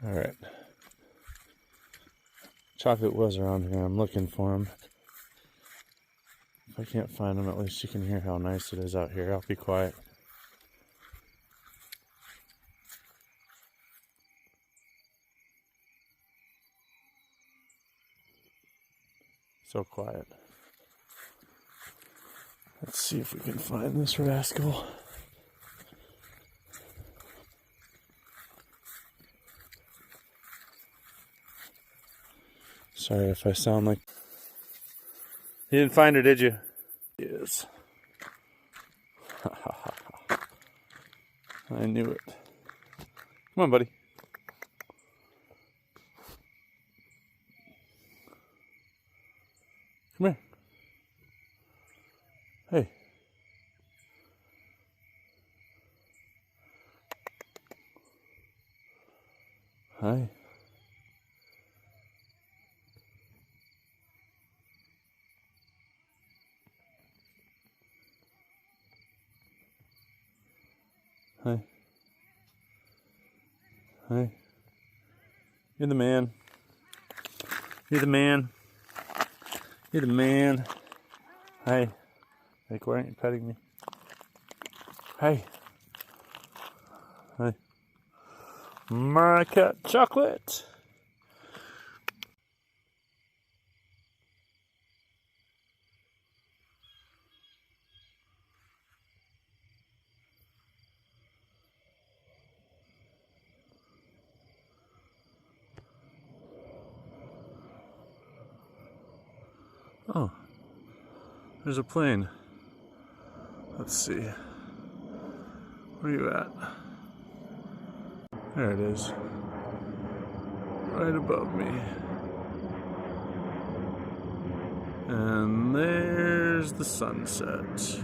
Alright. Chocolate was around here. I'm looking for him. If I can't find him, at least you can hear how nice it is out here. I'll be quiet. So quiet. Let's see if we can find this rascal. Sorry if I sound like... You didn't find her, did you? Yes. I knew it. Come on, buddy. Come here. Hey. Hi. Hi. Hi. You're the man. You're the man. You're the man. Hi. Like, why aren't you petting me? Hi. Hi. My cat Chocolate. Oh, there's a plane. Let's see. Where are you at? There it is. Right above me. And there's the sunset.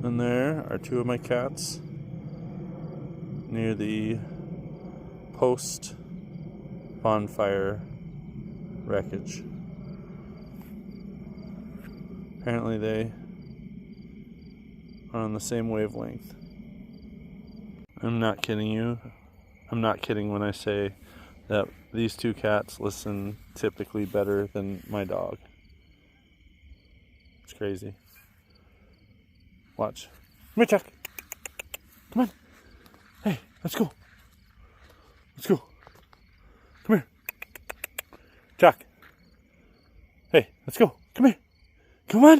And there are two of my cats near the post bonfire wreckage. Apparently they are on the same wavelength. I'm not kidding you. I'm not kidding when I say that these two cats listen typically better than my dog. It's crazy. Watch. Come here, Chuck. Come on. Hey, let's go. Let's go. Come here. Chuck. Hey, let's go. Come here. Come on.